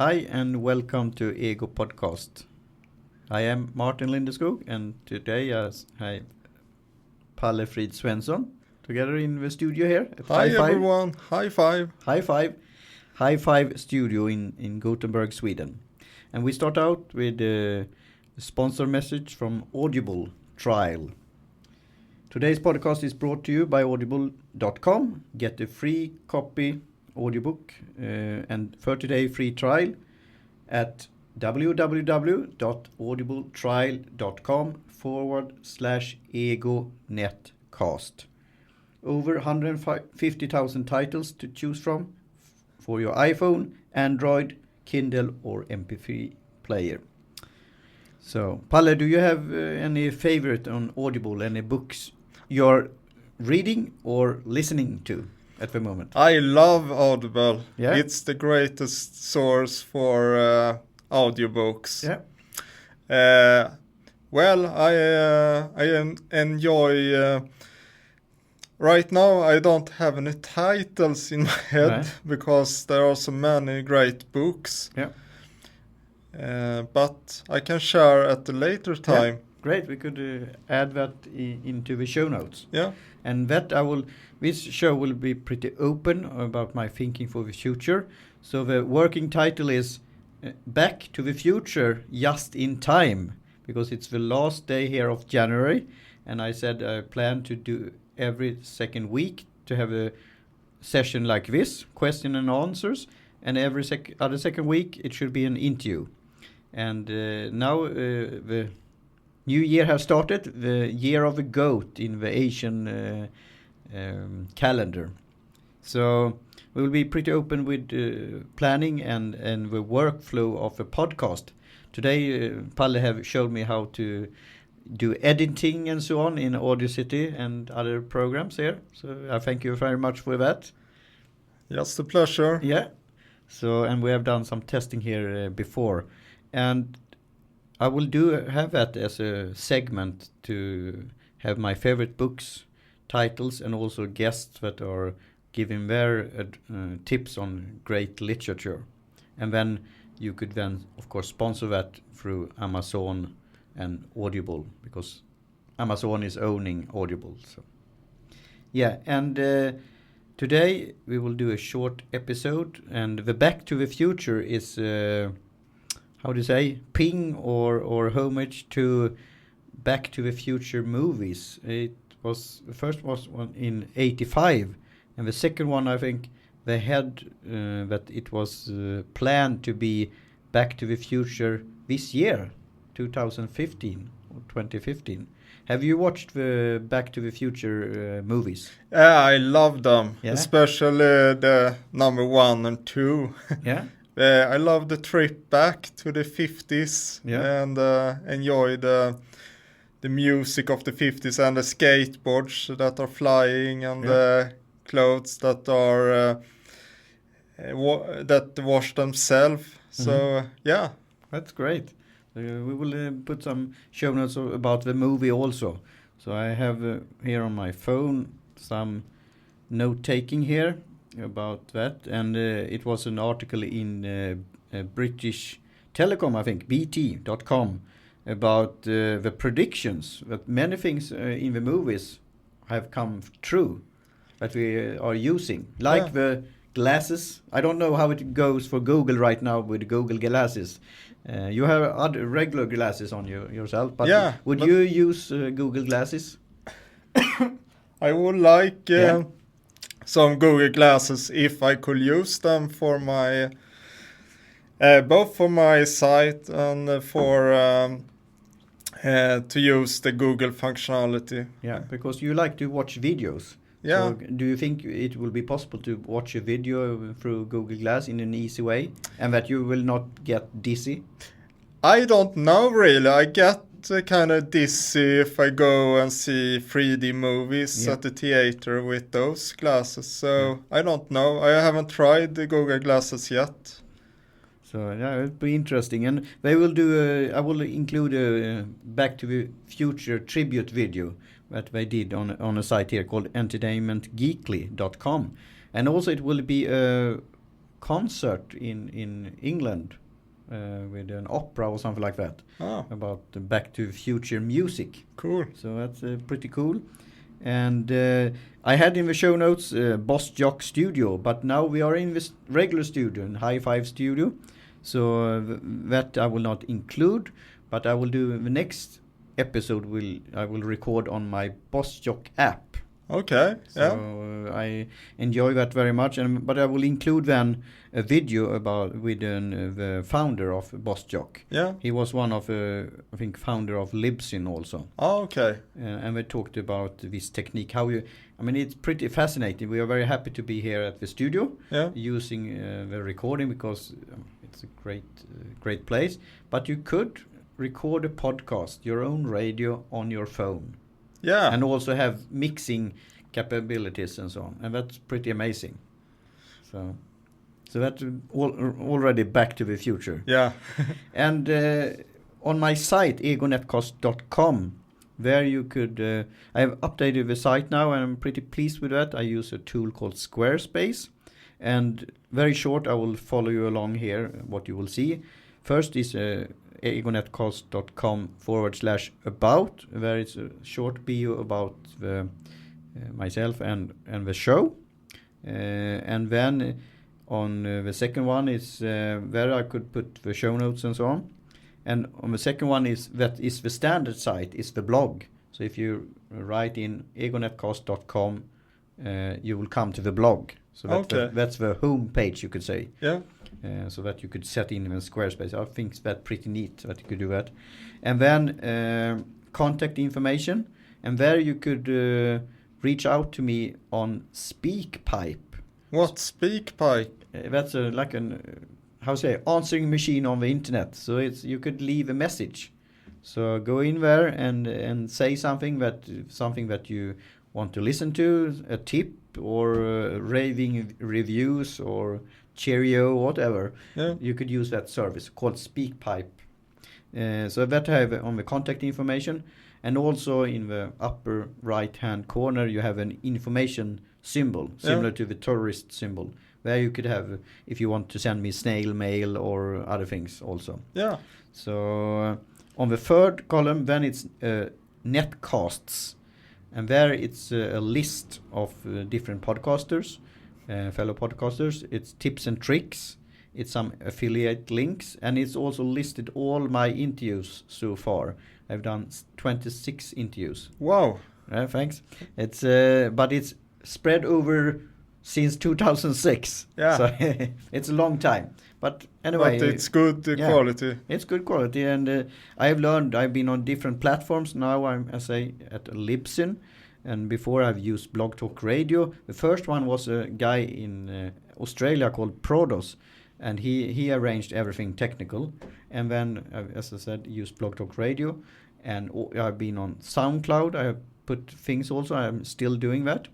Hi and welcome to EGO Podcast. I am Martin Lindeskog and today I have Palle Frid Svensson together in the studio here. Hi everyone, high five. High five. High five studio in Gothenburg, Sweden. And we start out with a sponsor message from Audible trial. Today's podcast is brought to you by audible.com. Get a free copy audiobook and 30-day free trial at www.audibletrial.com/EGO NetCast. Over 150,000 titles to choose from for your iPhone, Android, Kindle or MP3 player. So, Palle, do you have any favorite on Audible, any books you're reading or listening to at the moment? I love Audible. Yeah? It's the greatest source for audiobooks. Yeah. I enjoy. Right now, I don't have any titles in my head because there are so many great books. Yeah. But I can share at a later time. Yeah. Great, we could add that into the show notes. Yeah. And this show will be pretty open about my thinking for the future. So the working title is Back to the Future Just in Time, because it's the last day here of January. And I said I plan to do every second week to have a session like this, question and answers. And every other second week it should be an interview. And now the new year has started, the year of the goat in the Asian calendar. So we will be pretty open with planning and the workflow of a podcast. Today, Palle have showed me how to do editing and so on in Audacity and other programs here. So I thank you very much for that. Just a pleasure. Yeah. So, and we have done some testing here before. And I will have that as a segment to have my favorite books, titles, and also guests that are giving their tips on great literature. And then you could then, of course, sponsor that through Amazon and Audible, because Amazon is owning Audible. So, yeah, and today we will do a short episode, and the Back to the Future is... how do you say, ping or homage to Back to the Future movies. The first was one in 85, and the second one, I think, they had that it was planned to be Back to the Future this year, 2015 or 2015. Have you watched the Back to the Future movies? Yeah, I love them, yeah? Especially the number 1 and 2. Yeah. I love the trip back to the 50s and enjoy the music of the 50s and the skateboards that are flying and the clothes that are that wash themselves. Mm-hmm. So yeah, that's great. We will put some show notes about the movie also. So I have here on my phone some note taking here about that, and it was an article in British Telecom, I think, bt.com, about the predictions that many things in the movies have come true that we are using, like the glasses. I don't know how it goes for Google right now with Google glasses. You have other regular glasses on yourself, but would you use Google glasses? I would like some Google glasses if I could use them for my both for my site and for to use the Google functionality. Yeah, because you like to watch videos. Yeah. So do you think it will be possible to watch a video through Google Glass in an easy way, and that you will not get dizzy? I don't know really. I get kind of dizzy if I go and see 3D movies at the theater with those glasses. So I don't know. I haven't tried the Google glasses yet. So yeah, it'll be interesting, and they will do. I will include a Back to the Future tribute video that they did on a site here called entertainmentgeekly.com, and also it will be a concert in England with an opera or something like that about the Back to the Future music. Cool. So that's pretty cool. And I had in the show notes Boss Jock Studio, but now we are in this regular studio, in High Five Studio. So that I will not include, but I will do the next episode. I will record on my Boss Jock app. Okay. So I enjoy that very much, but I will include then a video with the founder of Boss Jock. Yeah. He was one of I think founder of Libsyn also. Oh, okay. And we talked about this technique. It's pretty fascinating. We are very happy to be here at the studio using the recording because it's a great place. But you could record a podcast, your own radio on your phone. Yeah. And also have mixing capabilities and so on. And that's pretty amazing. So that's already Back to the Future. Yeah. And on my site, egonetcast.com, there you could... I have updated the site now, and I'm pretty pleased with that. I use a tool called Squarespace. And very short, I will follow you along here, what you will see. First is... egonetcast.com/about, where it's a short bio about myself and the show. And then on the second one is where I could put the show notes and so on. And on the second one is the standard site, is the blog. So if you write in egonetcast.com, you will come to the blog. So that's the home page, you could say. Yeah. So that you could set in Squarespace. I think that's pretty neat that you could do that. And then contact information. And there you could reach out to me on SpeakPipe. What's SpeakPipe? That's like answering machine on the internet. So you could leave a message. So go in there and say something that you want to listen to, a tip or raving reviews or Cheerio, whatever. Yeah. You could use that service called SpeakPipe. So that I have on the contact information, and also in the upper right hand corner you have an information symbol similar to the tourist symbol, where you could have if you want to send me snail mail or other things also. Yeah. So on the third column then it's netcasts, and there it's a list of different podcasters. Fellow podcasters. It's tips and tricks. It's some affiliate links, and it's also listed all my interviews so far. I've done 26 interviews. Wow. Thanks. It's but it's spread over since 2006. Yeah. So it's a long time. But anyway, but it's good quality. It's good quality, and I've been on different platforms. Now I'm, as I at Libsyn. And before I've used Blog Talk Radio. The first one was a guy in Australia called Prodos, and he arranged everything technical. And then, as I said, used Blog Talk Radio, and I've been on SoundCloud. I have put things also. I'm still doing that,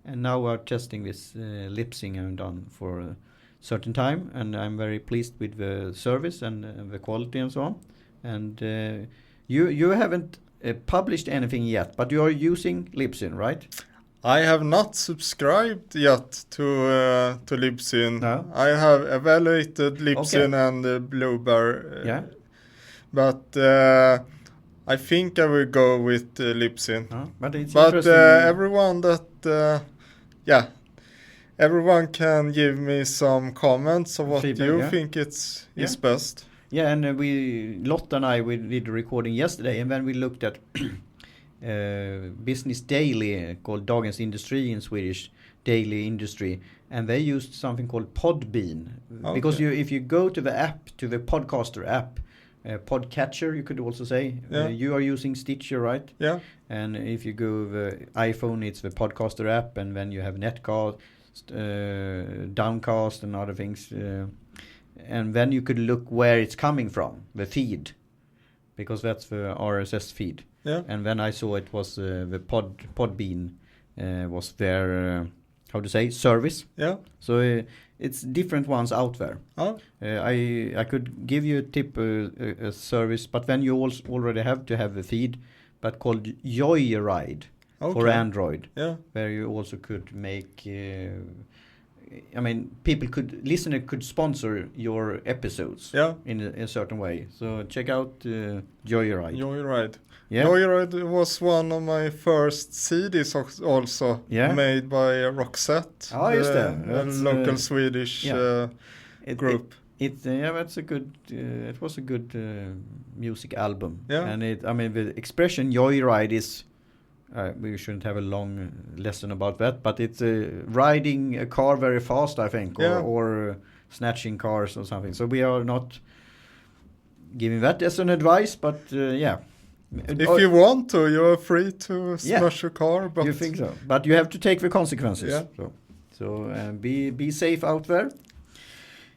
and now we're testing this Libsyn I've done for a certain time, and I'm very pleased with the service and the quality and so on. And you haven't published anything yet, but you are using Libsyn, right? I have not subscribed yet to Libsyn. No? I have evaluated Libsyn and Bluebear, but I think I will go with Libsyn. But it's everyone everyone can give me some comments of what feedback, you think is best. Yeah, and Lotta and I did a recording yesterday, and then we looked at Business Daily, called Dagens Industri in Swedish, Daily Industry, and they used something called Podbean. Okay. Because if you go to the app, to the podcaster app, Podcatcher, you could also say, you are using Stitcher, right? Yeah. And if you go the iPhone, it's the podcaster app, and then you have NetCost, Downcast, and other things. And then you could look where it's coming from, the feed, because that's the RSS feed. Yeah. And then I saw it was the Podbean was their service. Yeah. So it's different ones out there. Oh. I could give you a tip, a service, but then you also already have to have a feed, but called Joyride for Android. Yeah. Where you also could make listener could sponsor your episodes in a certain way. So check out Joyride. Yeah. Joyride was one of my first CDs also made by Roxette, a local Swedish group. That's a good. It was a good music album. Yeah. And the expression Joyride is. We shouldn't have a long lesson about that, but it's riding a car very fast, I think, or snatching cars or something. So we are not giving that as an advice, but if you want to, you're free to smash a car. But you think so? But you have to take the consequences. Yeah. So be safe out there.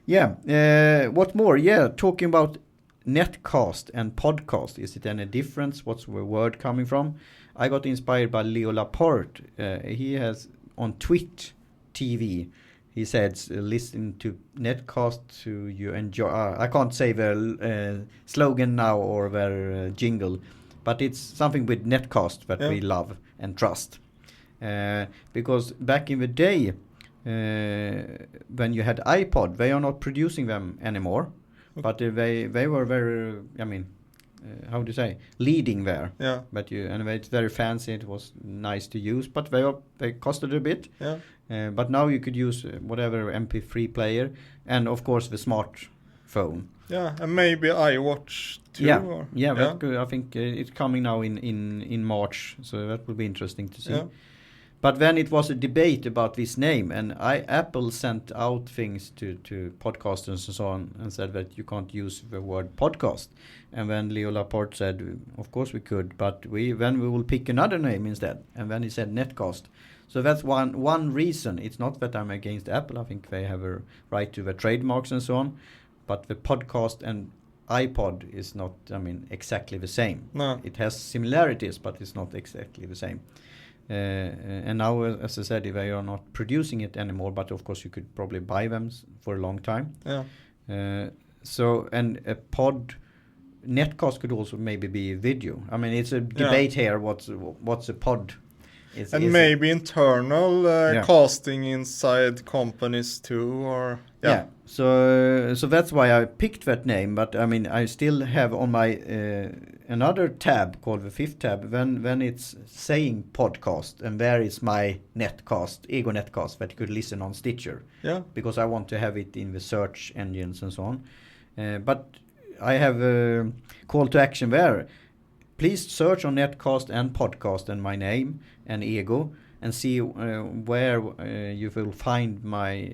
Yeah. What more? Yeah. Talking about NetCost and podcast. Is it any difference? What's the word coming from? I got inspired by Leo Laporte. He has on Twitch TV. He said, listen to NetCost to you enjoy. I can't say the slogan now or the jingle, but it's something with NetCost that we love and trust. Because back in the day, when you had iPod, they are not producing them anymore, but they were very, how do you say, leading there. Yeah. But it's very fancy. It was nice to use, but they costed a bit. Yeah. But now you could use whatever MP3 player, and of course the smartphone. Yeah, and maybe iWatch too. I think it's coming now in March, so that will be interesting to see. Yeah. But then it was a debate about this name, and Apple sent out things to podcasters and so on, and said that you can't use the word podcast. And then Leo Laporte said, of course we could, but then we will pick another name instead. And then he said NetCost. So that's one reason. It's not that I'm against Apple. I think they have a right to the trademarks and so on. But the podcast and iPod is not, exactly the same. No. It has similarities, but it's not exactly the same. And now, as I said, they are not producing it anymore, but of course you could probably buy them for a long time. Yeah. And a pod, NetCost could also maybe be video. It's a debate here. What's a pod? Maybe internal casting inside companies too, or So that's why I picked that name. But I still have on my another tab called the fifth tab. When it's saying podcast, and there is my NetCost, EGO NetCast, that you could listen on Stitcher. Yeah. Because I want to have it in the search engines and so on. But I have a call to action there. Please search on NetCost and podcast and my name and Ego, and see where you will find my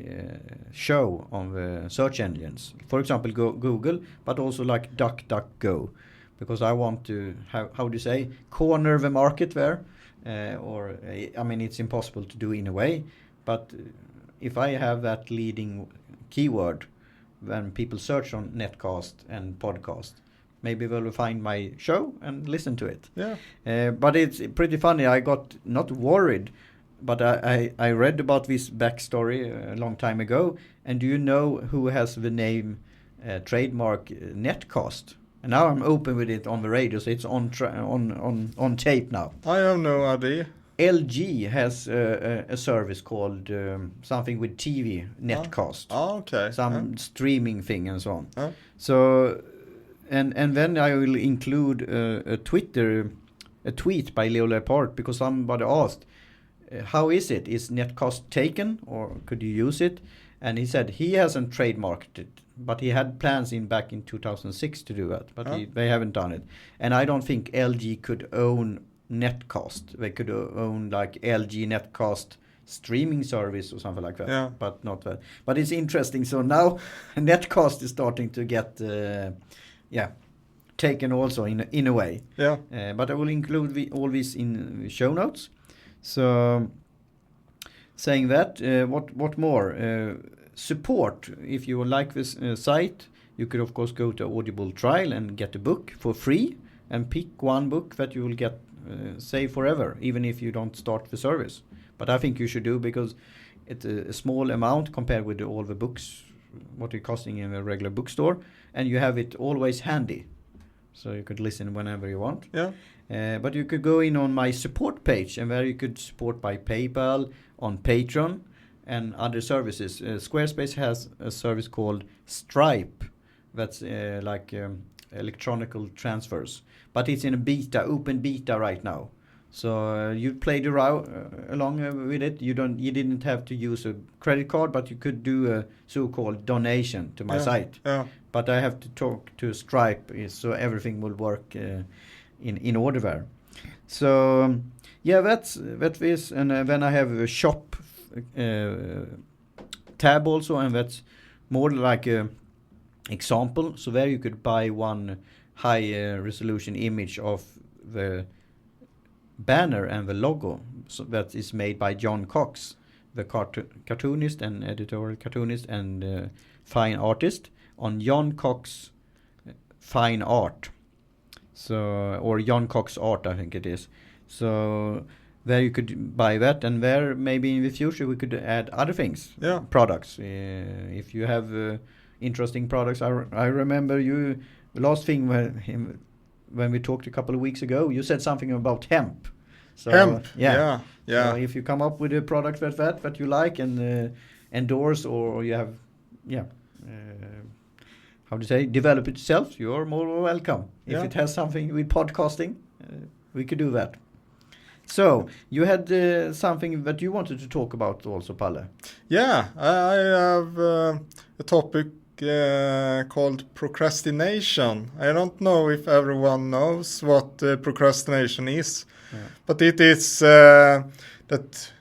show on the search engines. For example, Google, but also like DuckDuckGo, because I want to have, how do you say, corner the market there. It's impossible to do in a way, but if I have that leading keyword, when people search on NetCost and podcast, maybe they'll find my show and listen to it. Yeah. But it's pretty funny. I got not worried, but I read about this backstory a long time ago. And do you know who has the name trademark NetCost? And now I'm open with it on the radio, so it's on tape now. I have no idea. LG has a service called something with TV, NetCost. Oh, okay. Some streaming thing and so on. Oh. So... And then I will include a tweet by Leo Laporte, because somebody asked, how is it? Is NetCost taken, or could you use it? And he said he hasn't trademarked it, but he had plans back in 2006 to do that, but they haven't done it. And I don't think LG could own NetCost. They could own like LG NetCost streaming service or something like that, but not that. But it's interesting. So now NetCost is starting to get... taken also in a way. Yeah. But I will include all this in show notes. So, saying that, what more? Support. If you like this site, you could of course go to Audible trial and get a book for free, and pick one book that you will get save forever, even if you don't start the service. But I think you should do, because it's a small amount compared with all the books, what it's costing in a regular bookstore, and you have it always handy, so you could listen whenever you want. But you could go in on my support page, and there you could support by PayPal, on Patreon, and other services. Squarespace has a service called Stripe, that's like electronical transfers, but it's in a beta, open beta right now. So you played along with it. You didn't have to use a credit card, but you could do a so-called donation to my site. Yeah. But I have to talk to Stripe so everything will work in order there. So that is, and then I have a shop tab also, and that's more like a example. So there you could buy one high resolution image of the banner and the logo, so that is made by John Cox, the cartoonist and editorial cartoonist and fine artist on John Cox Fine Art. So, or John Cox Art, I think it is. So there you could buy that, and there maybe in the future we could add other things, products. If you have interesting products, I remember you last thing when we talked a couple of weeks ago, you said something about hemp. So, hemp, yeah. So if you come up with a product that you like and endorse, or you have, how to say, develop it yourself, you're more welcome. If it has something with podcasting, we could do that. So you had something that you wanted to talk about also, Palle. Yeah, I have a topic called procrastination. I don't know if everyone knows what procrastination is, but it is that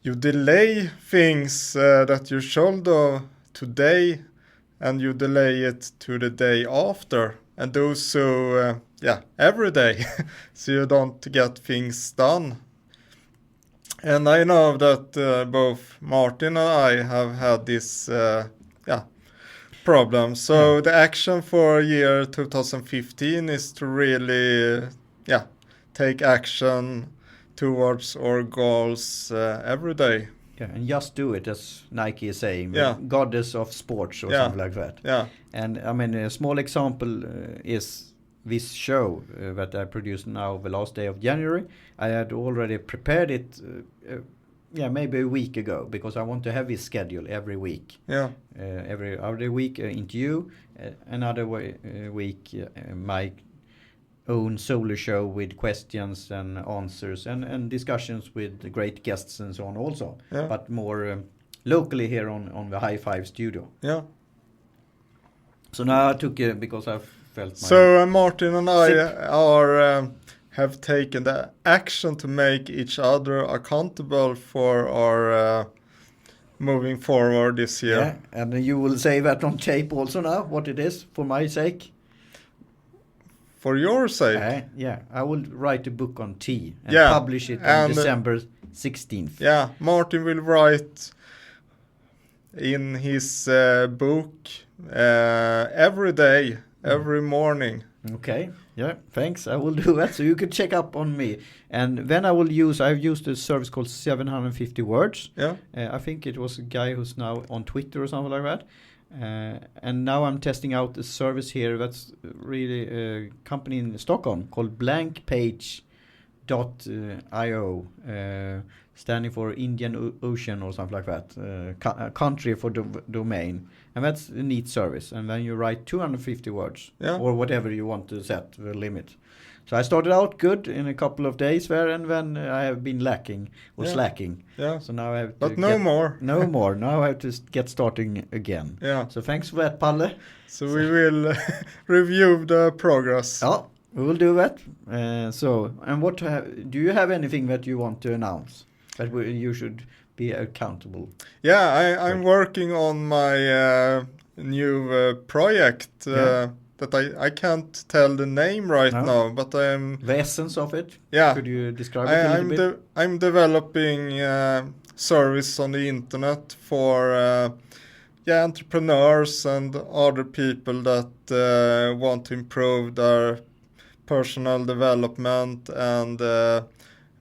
you delay things that you should do today, and you delay it to the day after, and do so every day, so you don't get things done. And I know that both Martin and I have had this problem. So the action for year 2015 is to really take action towards our goals every day. Yeah, and just do it, as Nike is saying, goddess of sports or something like that. Yeah. And I mean, a small example is this show that I produced now the last day of January. I had already prepared it maybe a week ago, because I want to have this schedule every week. Every other week interview, another week my own solo show with questions and answers and discussions with great guests and so on also. But more locally here on the High Five studio. So now I took it because I felt So Martin and I have taken the action to make each other accountable for our moving forward this year. Yeah, and you will say that on tape also now, what it is, for my sake. For your sake? I will write a book on tea and publish it on December 16th. Yeah, Martin will write in his book every day, every morning. Okay, thanks. I will do that. So you can check up on me. And then I've used a service called 750 Words. I think it was a guy who's now on Twitter or something like that. And now I'm testing out a service here that's really a company in Stockholm called blankpage.io, standing for Indian Ocean or something like that, country for domain. And that's a neat service. And then you write 250 words or whatever you want to set the limit. So I started out good in a couple of days there, and then I have been slacking. So now I have to no more. Now I have to get starting again. So thanks for that, Palle. So we will review the progress. Oh, we will do that. And what do you have anything that you want to announce that you should be accountable? I'm working on my new project. That I can't tell the name now, but I'm... The essence of it? Could you describe it a little bit? I'm developing service on the internet for entrepreneurs and other people that want to improve their personal development and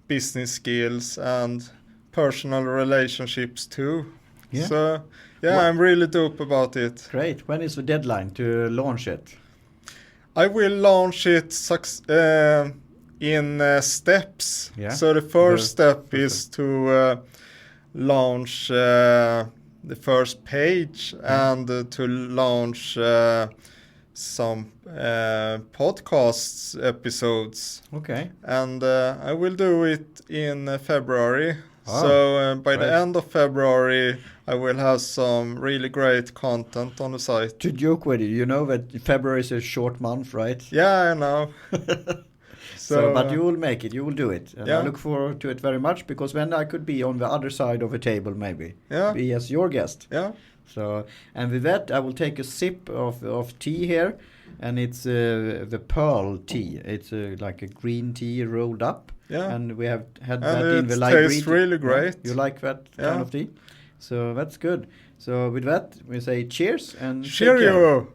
business skills and personal relationships too. So, I'm really dope about it. Great. When is the deadline to launch it? I will launch it in steps. So the first step is to launch the first page and to launch some podcasts episodes. Okay. And I will do it in February. Oh, So by the right. end of February, I will have some really great content on the site. To joke with you, you know that February is a short month, right? Yeah, I know. So, but you will make it, you will do it. And I Yeah. look forward to it very much, because then I could be on the other side of a table, maybe. Yeah. Be as your guest. Yeah. So, and with that, I will take a sip of tea here. And it's the pearl tea. It's like a green tea rolled up. Yeah. And we have had And that in the it library. tastes really great. You like that kind of tea? So that's good. So with that, we say cheers and take care. Cheerio!